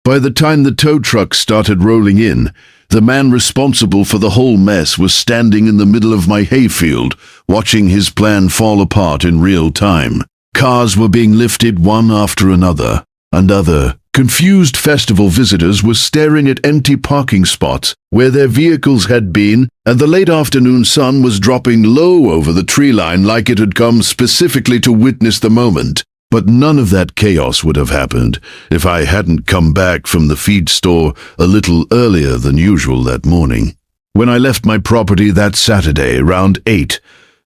By the time the tow truck started rolling in, the man responsible for the whole mess was standing in the middle of my hayfield, watching his plan fall apart in real time. Cars were being lifted one after another, and other confused festival visitors were staring at empty parking spots where their vehicles had been, and the late afternoon sun was dropping low over the tree line like it had come specifically to witness the moment. But none of that chaos would have happened if I hadn't come back from the feed store a little earlier than usual that morning. When I left my property that Saturday around 8,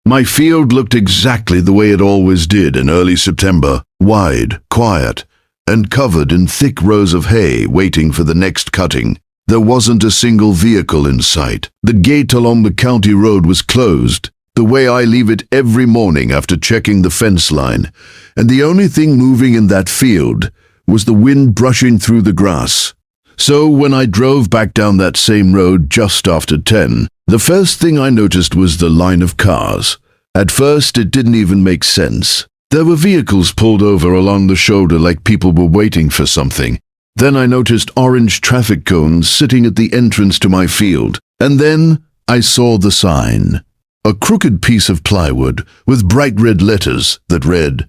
my field looked exactly the way it always did in early September, wide, quiet, and covered in thick rows of hay waiting for the next cutting. There wasn't a single vehicle in sight. The gate along the county road was closed, the way I leave it every morning after checking the fence line, and the only thing moving in that field was the wind brushing through the grass. So when I drove back down that same road just after 10, the first thing I noticed was the line of cars. At first, it didn't even make sense. There were vehicles pulled over along the shoulder like people were waiting for something. Then I noticed orange traffic cones sitting at the entrance to my field. And then I saw the sign. A crooked piece of plywood with bright red letters that read,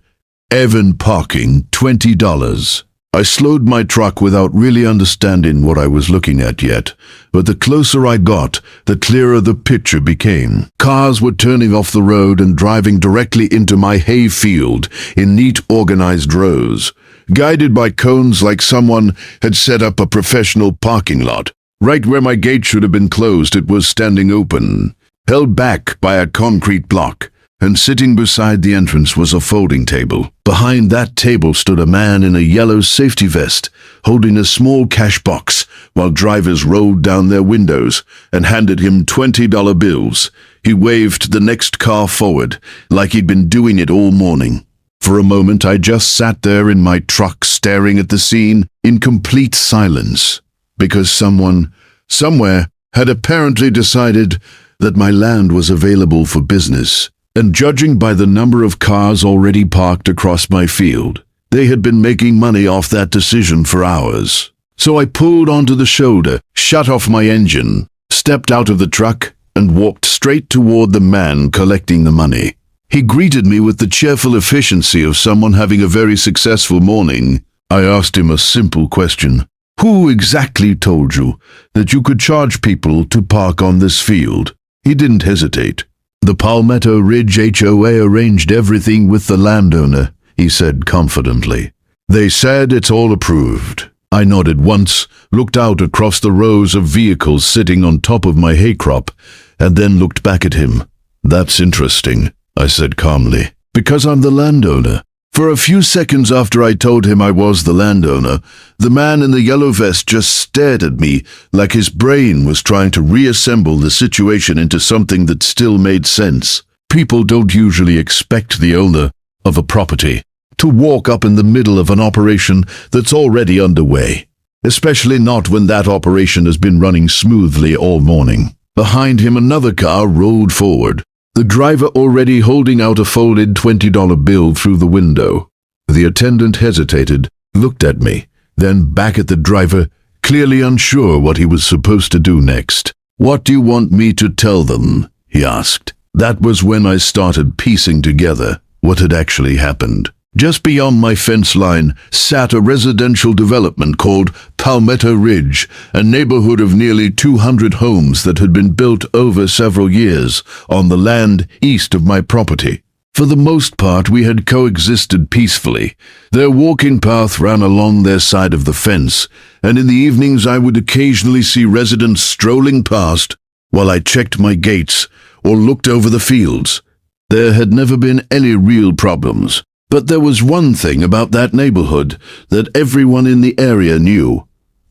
"Evan Parking, $20. I slowed my truck without really understanding what I was looking at yet, but the closer I got, the clearer the picture became. Cars were turning off the road and driving directly into my hay field in neat, organized rows, guided by cones like someone had set up a professional parking lot. Right where my gate should have been closed, it was standing open, held back by a concrete block. And sitting beside the entrance was a folding table. Behind that table stood a man in a yellow safety vest, holding a small cash box, while drivers rolled down their windows and handed him $20 bills. He waved the next car forward, like he'd been doing it all morning. For a moment, I just sat there in my truck staring at the scene in complete silence, because someone, somewhere, had apparently decided that my land was available for business. And judging by the number of cars already parked across my field, they had been making money off that decision for hours. So I pulled onto the shoulder, shut off my engine, stepped out of the truck, and walked straight toward the man collecting the money. He greeted me with the cheerful efficiency of someone having a very successful morning. I asked him a simple question. "Who exactly told you that you could charge people to park on this field?" He didn't hesitate. "The Palmetto Ridge HOA arranged everything with the landowner," he said confidently. "They said it's all approved." I nodded once, looked out across the rows of vehicles sitting on top of my hay crop, and then looked back at him. "That's interesting," I said calmly, "because I'm the landowner." For a few seconds after I told him I was the landowner, the man in the yellow vest just stared at me like his brain was trying to reassemble the situation into something that still made sense. People don't usually expect the owner of a property to walk up in the middle of an operation that's already underway, especially not when that operation has been running smoothly all morning. Behind him, another car rolled forward, the driver already holding out a folded $20 bill through the window. The attendant hesitated, looked at me, then back at the driver, clearly unsure what he was supposed to do next. "What do you want me to tell them?" he asked. That was when I started piecing together what had actually happened. Just beyond my fence line sat a residential development called Palmetto Ridge, a neighborhood of nearly 200 homes that had been built over several years on the land east of my property. For the most part, we had coexisted peacefully. Their walking path ran along their side of the fence, and in the evenings I would occasionally see residents strolling past while I checked my gates or looked over the fields. There had never been any real problems. But there was one thing about that neighborhood that everyone in the area knew.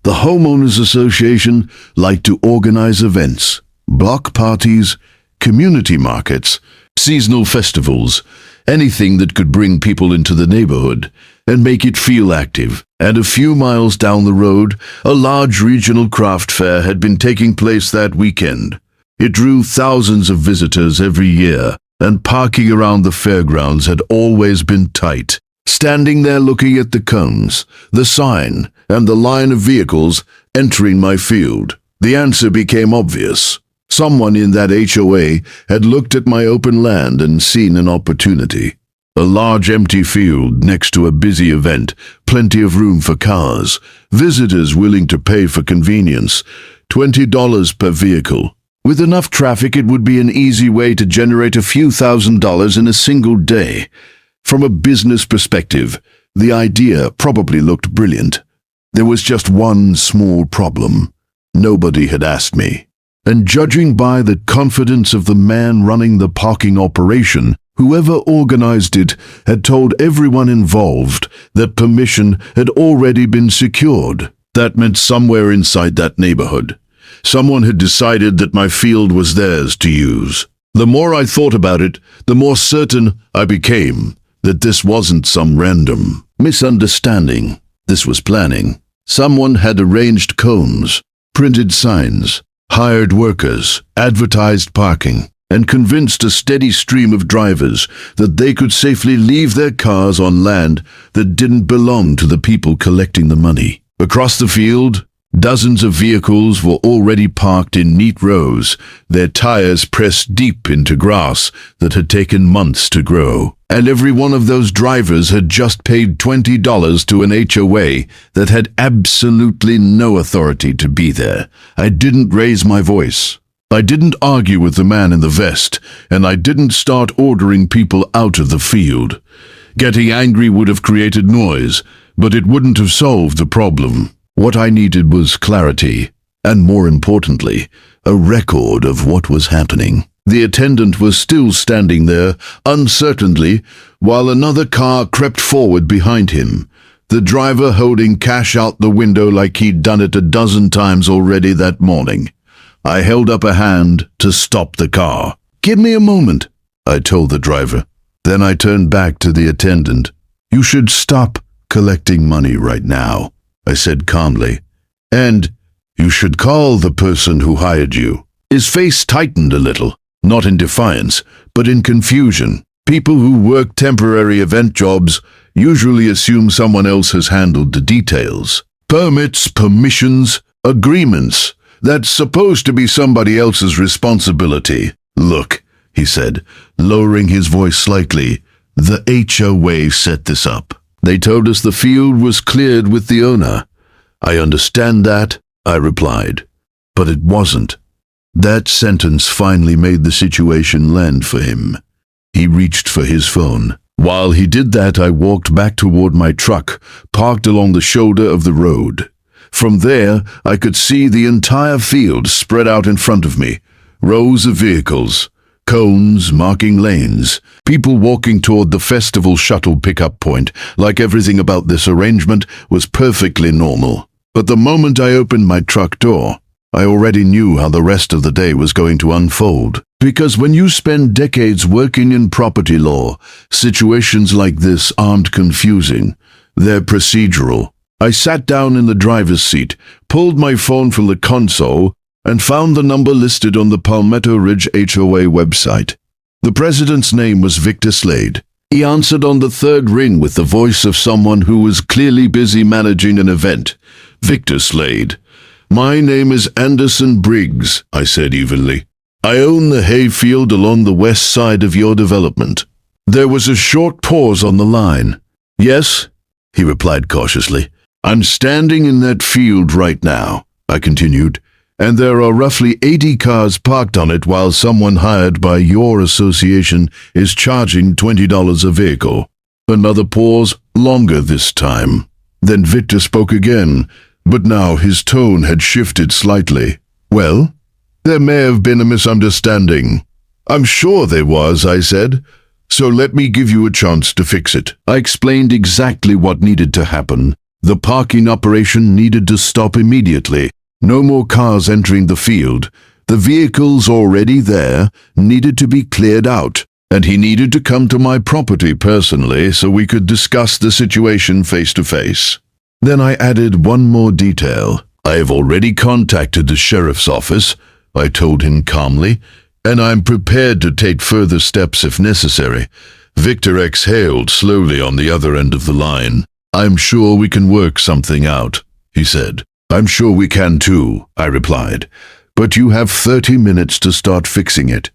The homeowners association liked to organize events, block parties, community markets, seasonal festivals, anything that could bring people into the neighborhood and make it feel active. And a few miles down the road, a large regional craft fair had been taking place that weekend. It drew thousands of visitors every year, and parking around the fairgrounds had always been tight. Standing there looking at the cones, the sign, and the line of vehicles entering my field. The answer became obvious. Someone in that HOA had looked at my open land and seen an opportunity. A large empty field next to a busy event, plenty of room for cars, visitors willing to pay for convenience, $20 per vehicle. With enough traffic, it would be an easy way to generate a few $1,000s in a single day. From a business perspective, the idea probably looked brilliant. There was just one small problem. Nobody had asked me. And judging by the confidence of the man running the parking operation, whoever organized it had told everyone involved that permission had already been secured. That meant somewhere inside that neighborhood, someone had decided that my field was theirs to use. The more I thought about it, the more certain I became that this wasn't some random misunderstanding. This was planning. Someone had arranged cones, printed signs, hired workers, advertised parking, and convinced a steady stream of drivers that they could safely leave their cars on land that didn't belong to the people collecting the money. Across the field, dozens of vehicles were already parked in neat rows, their tires pressed deep into grass that had taken months to grow. And every one of those drivers had just paid $20 to an HOA that had absolutely no authority to be there. I didn't raise my voice. I didn't argue with the man in the vest, and I didn't start ordering people out of the field. Getting angry would have created noise, but it wouldn't have solved the problem. What I needed was clarity, and more importantly, a record of what was happening. The attendant was still standing there, uncertainly, while another car crept forward behind him, the driver holding cash out the window like he'd done it a dozen times already that morning. I held up a hand to stop the car. "Give me a moment," I told the driver. Then I turned back to the attendant. "You should stop collecting money right now," I said calmly. "And you should call the person who hired you." His face tightened a little, not in defiance, but in confusion. People who work temporary event jobs usually assume someone else has handled the details. Permits, permissions, agreements. That's supposed to be somebody else's responsibility. "Look," he said, lowering his voice slightly, "the HOA set this up. They told us the field was cleared with the owner." "I understand that," I replied, "but it wasn't." That sentence finally made the situation land for him. He reached for his phone. While he did that, I walked back toward my truck, parked along the shoulder of the road. From there, I could see the entire field spread out in front of me. Rows of vehicles, cones marking lanes, people walking toward the festival shuttle pickup point, like everything about this arrangement was perfectly normal. But the moment I opened my truck door, I already knew how the rest of the day was going to unfold. Because when you spend decades working in property law, situations like this aren't confusing. They're procedural. I sat down in the driver's seat, pulled my phone from the console, and found the number listed on the Palmetto Ridge HOA website. The president's name was Victor Slade. He answered on the third ring with the voice of someone who was clearly busy managing an event. "Victor Slade. My name is Anderson Briggs," I said evenly. "I own the hayfield along the west side of your development." There was a short pause on the line. "Yes," he replied cautiously. "I'm standing in that field right now," I continued, "and there are roughly 80 cars parked on it while someone hired by your association is charging $20 a vehicle." Another pause, longer this time. Then Victor spoke again, but now his tone had shifted slightly. "Well, there may have been a misunderstanding." "I'm sure there was," I said. "So let me give you a chance to fix it." I explained exactly what needed to happen. The parking operation needed to stop immediately. No more cars entering the field. The vehicles already there needed to be cleared out, and he needed to come to my property personally so we could discuss the situation face to face. Then I added one more detail. "I have already contacted the sheriff's office," I told him calmly, "and I'm prepared to take further steps if necessary." Victor exhaled slowly on the other end of the line. "I'm sure we can work something out." he said. I'm sure we can too, I replied. But you have 30 minutes to start fixing it.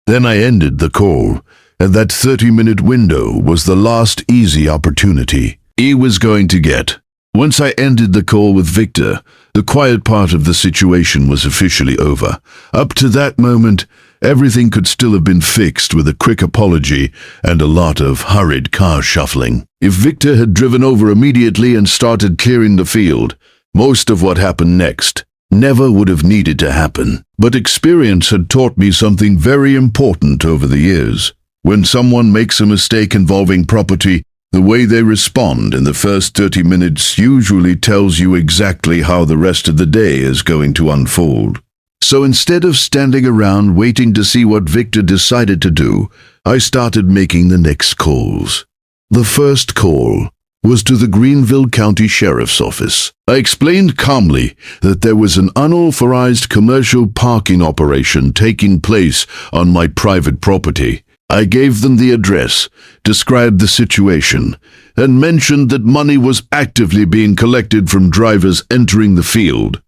Then I ended the call, and that 30-minute window was the last easy opportunity he was going to get. Once I ended the call with Victor, the quiet part of the situation was officially over. Up to that moment, everything could still have been fixed with a quick apology and a lot of hurried car shuffling. If Victor had driven over immediately and started clearing the field, most of what happened next never would have needed to happen. But experience had taught me something very important over the years. When someone makes a mistake involving property, the way they respond in the first 30 minutes usually tells you exactly how the rest of the day is going to unfold. So instead of standing around waiting to see what Victor decided to do, I started making the next calls. The first call was to the Greenville County Sheriff's Office. I explained calmly that there was an unauthorized commercial parking operation taking place on my private property. I gave them the address, described the situation, and mentioned that money was actively being collected from drivers entering the field.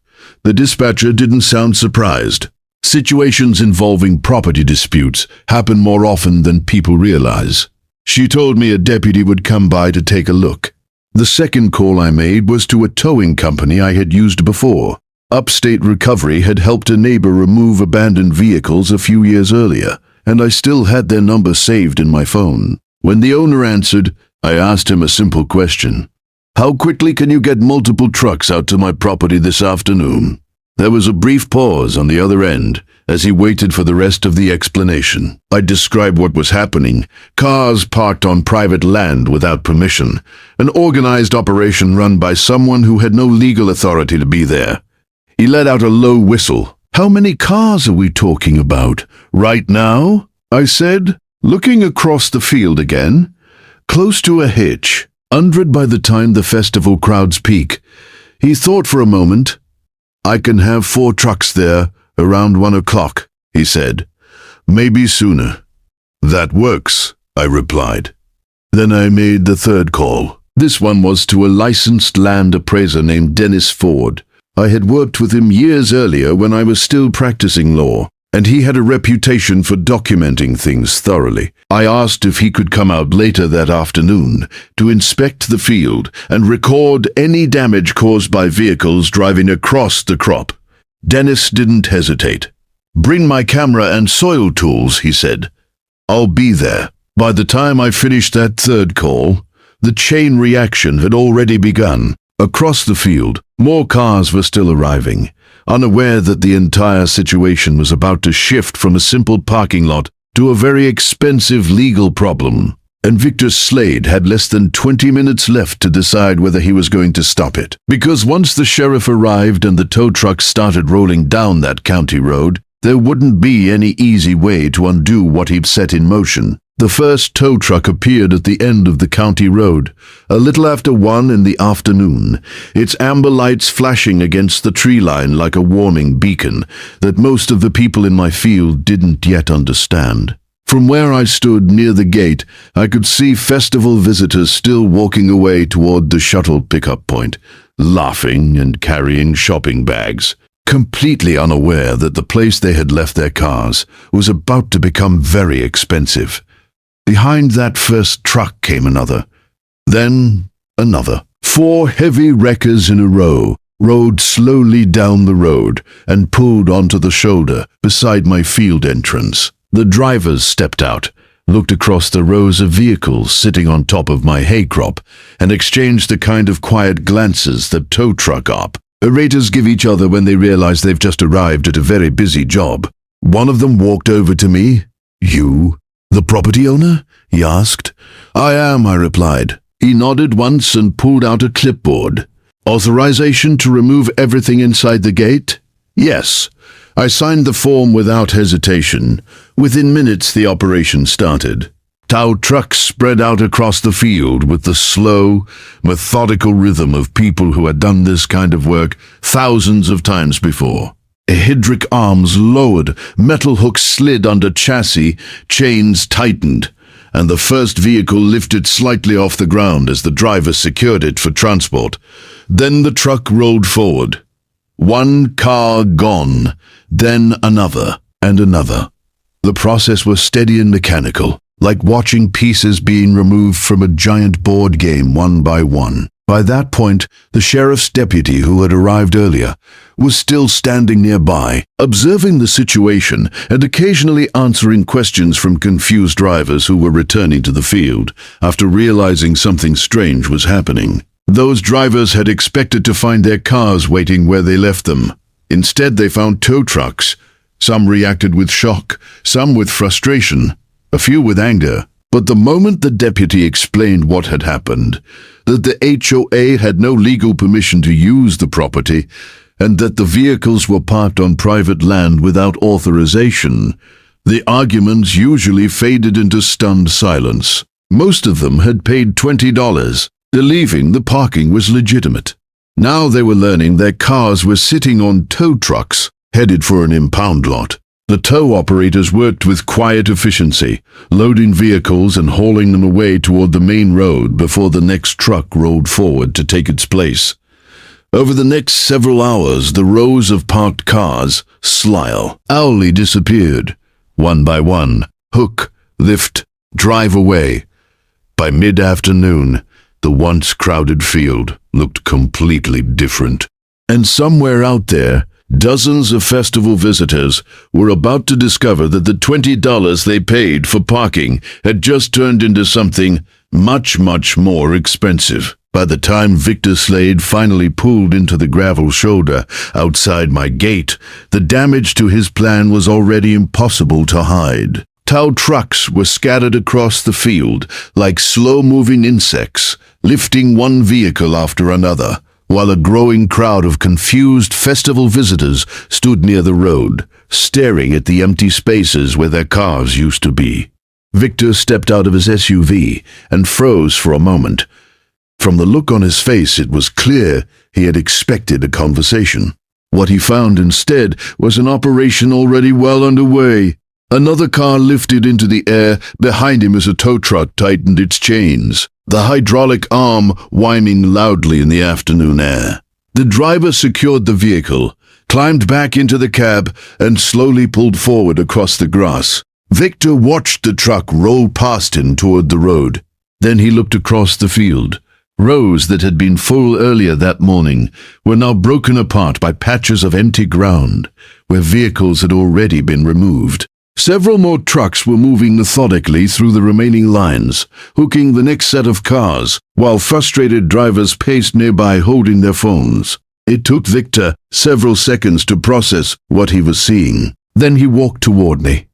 The dispatcher didn't sound surprised. Situations involving property disputes happen more often than people realize. She told me a deputy would come by to take a look. The second call I made was to a towing company I had used before. Upstate Recovery had helped a neighbor remove abandoned vehicles a few years earlier, and I still had their number saved in my phone. When the owner answered, I asked him a simple question. How quickly can you get multiple trucks out to my property this afternoon? There was a brief pause on the other end as he waited for the rest of the explanation. I described what was happening. Cars parked on private land without permission. An organized operation run by someone who had no legal authority to be there. He let out a low whistle. How many cars are we talking about? Right now? I said, looking across the field again. Close to a hitch, 100 by the time the festival crowds peak. He thought for a moment. I can have 4 trucks there around 1 o'clock, he said. Maybe sooner. That works, I replied. Then I made the third call. This one was to a licensed land appraiser named Dennis Ford. I had worked with him years earlier when I was still practicing law, and he had a reputation for documenting things thoroughly. I asked if he could come out later that afternoon to inspect the field and record any damage caused by vehicles driving across the crop. Dennis didn't hesitate. Bring my camera and soil tools, he said. I'll be there. By the time I finished that third call, the chain reaction had already begun. Across the field, more cars were still arriving, unaware that the entire situation was about to shift from a simple parking lot to a very expensive legal problem. And Victor Slade had less than 20 minutes left to decide whether he was going to stop it. Because once the sheriff arrived and the tow trucks started rolling down that county road, there wouldn't be any easy way to undo what he'd set in motion. The first tow truck appeared at the end of the county road, a little after 1 in the afternoon, its amber lights flashing against the tree line like a warning beacon that most of the people in my field didn't yet understand. From where I stood near the gate, I could see festival visitors still walking away toward the shuttle pickup point, laughing and carrying shopping bags, completely unaware that the place they had left their cars was about to become very expensive. Behind that first truck came another, then another. 4 heavy wreckers in a row rode slowly down the road and pulled onto the shoulder beside my field entrance. The drivers stepped out, looked across the rows of vehicles sitting on top of my hay crop, and exchanged the kind of quiet glances that tow truck operators give each other when they realize they've just arrived at a very busy job. One of them walked over to me. You? The property owner? He asked. I am, I replied. He nodded once and pulled out a clipboard. Authorization to remove everything inside the gate? Yes. I signed the form without hesitation. Within minutes, the operation started. Tow trucks spread out across the field with the slow, methodical rhythm of people who had done this kind of work thousands of times before. Hydraulic arms lowered, metal hooks slid under chassis, chains tightened, and the first vehicle lifted slightly off the ground as the driver secured it for transport. Then the truck rolled forward. One car gone, then another and another. The process was steady and mechanical, like watching pieces being removed from a giant board game one by one. By that point, the sheriff's deputy, who had arrived earlier, was still standing nearby, observing the situation and occasionally answering questions from confused drivers who were returning to the field after realizing something strange was happening. Those drivers had expected to find their cars waiting where they left them. Instead, they found tow trucks. Some reacted with shock, some with frustration, a few with anger. But the moment the deputy explained what had happened, that the HOA had no legal permission to use the property, and that the vehicles were parked on private land without authorization, the arguments usually faded into stunned silence. Most of them had paid $20, believing the parking was legitimate. Now they were learning their cars were sitting on tow trucks, headed for an impound lot. The tow operators worked with quiet efficiency, loading vehicles and hauling them away toward the main road before the next truck rolled forward to take its place. Over the next several hours, the rows of parked cars, slowly disappeared. One by one, hook, lift, drive away. By mid-afternoon, the once crowded field looked completely different. And somewhere out there, dozens of festival visitors were about to discover that the $20 they paid for parking had just turned into something much, much more expensive. By the time Victor Slade finally pulled into the gravel shoulder outside my gate, the damage to his plan was already impossible to hide. Tow trucks were scattered across the field like slow-moving insects, lifting one vehicle after another, while a growing crowd of confused festival visitors stood near the road, staring at the empty spaces where their cars used to be. Victor stepped out of his SUV and froze for a moment. From the look on his face, it was clear he had expected a conversation. What he found instead was an operation already well underway. Another car lifted into the air behind him as a tow truck tightened its chains, the hydraulic arm whining loudly in the afternoon air. The driver secured the vehicle, climbed back into the cab, and slowly pulled forward across the grass. Victor watched the truck roll past him toward the road. Then he looked across the field. Rows that had been full earlier that morning were now broken apart by patches of empty ground, where vehicles had already been removed. Several more trucks were moving methodically through the remaining lines, hooking the next set of cars, while frustrated drivers paced nearby holding their phones. It took Victor several seconds to process what he was seeing. Then he walked toward me.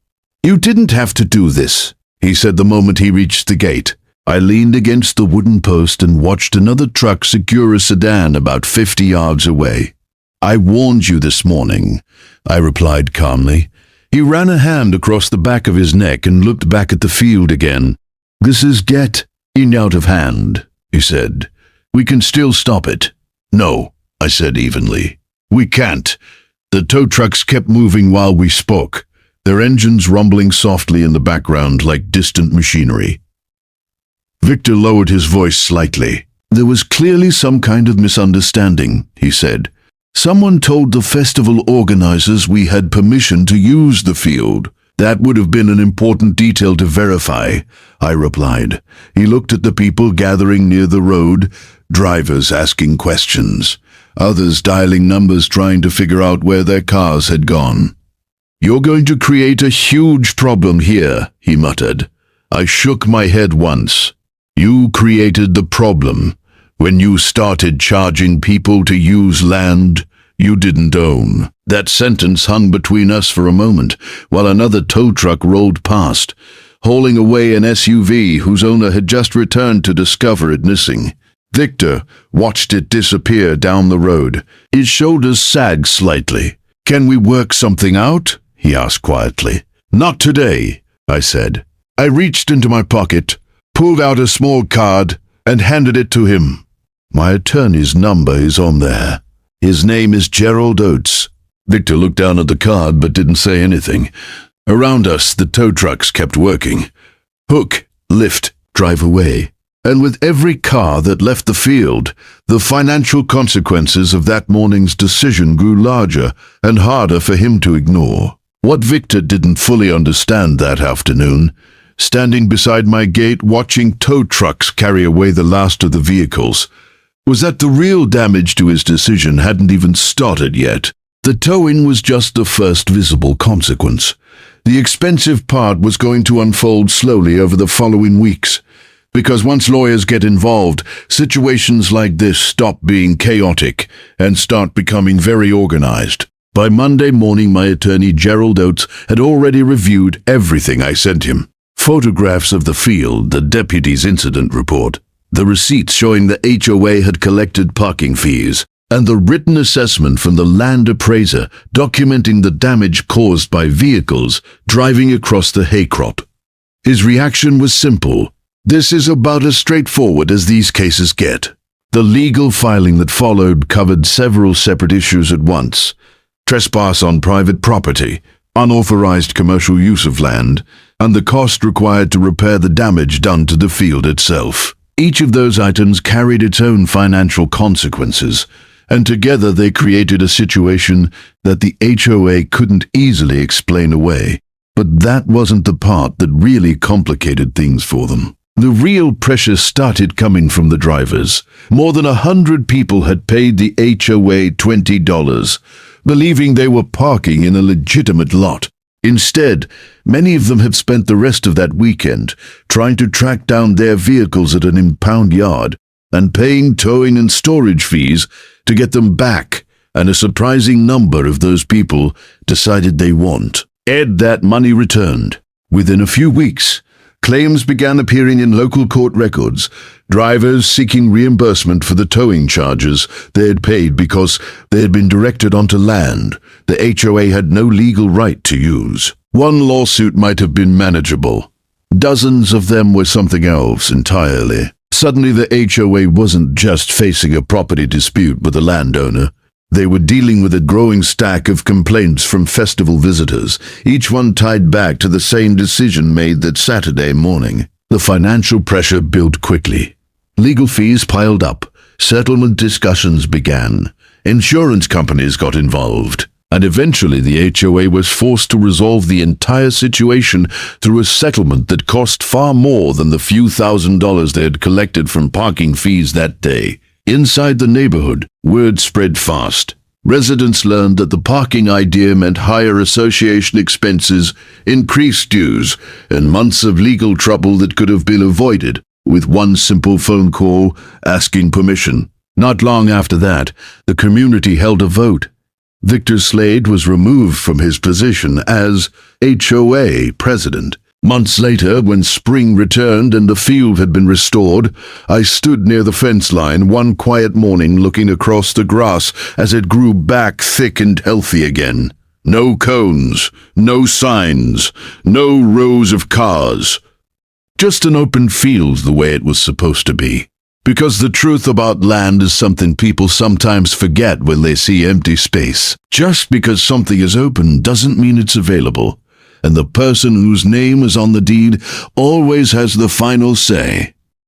"You didn't have to do this," he said the moment he reached the gate. I leaned against the wooden post and watched another truck secure a sedan about 50 yards away. "I warned you this morning," I replied calmly. He ran a hand across the back of his neck and looked back at the field again. "This is getting out of hand," he said. "We can still stop it." "No," I said evenly. "We can't." The tow trucks kept moving while we spoke, their engines rumbling softly in the background like distant machinery. Victor lowered his voice slightly. "There was clearly some kind of misunderstanding," he said. "Someone told the festival organizers we had permission to use the field. That would have been an important detail to verify," I replied. He looked at the people gathering near the road, drivers asking questions, others dialing numbers trying to figure out where their cars had gone. "You're going to create a huge problem here," he muttered. I shook my head once. "You created the problem when you started charging people to use land you didn't own." That sentence hung between us for a moment, while another tow truck rolled past, hauling away an SUV whose owner had just returned to discover it missing. Victor watched it disappear down the road. His shoulders sagged slightly. "Can we work something out?" he asked quietly. "Not today," I said. I reached into my pocket, pulled out a small card, and handed it to him. "My attorney's number is on there. His name is Gerald Oates." Victor looked down at the card but didn't say anything. Around us, the tow trucks kept working. Hook, lift, drive away. And with every car that left the field, the financial consequences of that morning's decision grew larger and harder for him to ignore. What Victor didn't fully understand that afternoon, standing beside my gate watching tow trucks carry away the last of the vehicles, was that the real damage to his decision hadn't even started yet. The towing was just the first visible consequence. The expensive part was going to unfold slowly over the following weeks, because once lawyers get involved, situations like this stop being chaotic and start becoming very organized. By Monday morning, my attorney Gerald Oates had already reviewed everything I sent him. Photographs of the field, the deputy's incident report, the receipts showing the HOA had collected parking fees, and the written assessment from the land appraiser documenting the damage caused by vehicles driving across the hay crop. His reaction was simple. This is about as straightforward as these cases get. The legal filing that followed covered several separate issues at once: trespass on private property, unauthorized commercial use of land, and the cost required to repair the damage done to the field itself. Each of those items carried its own financial consequences, and together they created a situation that the HOA couldn't easily explain away. But that wasn't the part that really complicated things for them. The real pressure started coming from the drivers. More than 100 people had paid the HOA $20, believing they were parking in a legitimate lot. Instead, many of them had spent the rest of that weekend trying to track down their vehicles at an impound yard and paying towing and storage fees to get them back, and a surprising number of those people decided they want that money returned. Within a few weeks, claims began appearing in local court records, drivers seeking reimbursement for the towing charges they had paid because they had been directed onto land the HOA had no legal right to use. One lawsuit might have been manageable. Dozens of them were something else entirely. Suddenly the HOA wasn't just facing a property dispute with the landowner. They were dealing with a growing stack of complaints from festival visitors, each one tied back to the same decision made that Saturday morning. The financial pressure built quickly. Legal fees piled up. Settlement discussions began. Insurance companies got involved. And eventually the HOA was forced to resolve the entire situation through a settlement that cost far more than the few $1,000s they had collected from parking fees that day. Inside the neighborhood, word spread fast. Residents learned that the parking idea meant higher association expenses, increased dues, and months of legal trouble that could have been avoided with one simple phone call asking permission. Not long after that, the community held a vote. Victor Slade was removed from his position as HOA president. Months later, when spring returned and the field had been restored, I stood near the fence line one quiet morning looking across the grass as it grew back thick and healthy again. No cones, no signs, no rows of cars. Just an open field the way it was supposed to be. Because the truth about land is something people sometimes forget when they see empty space. Just because something is open doesn't mean it's available. And the person whose name is on the deed always has the final say.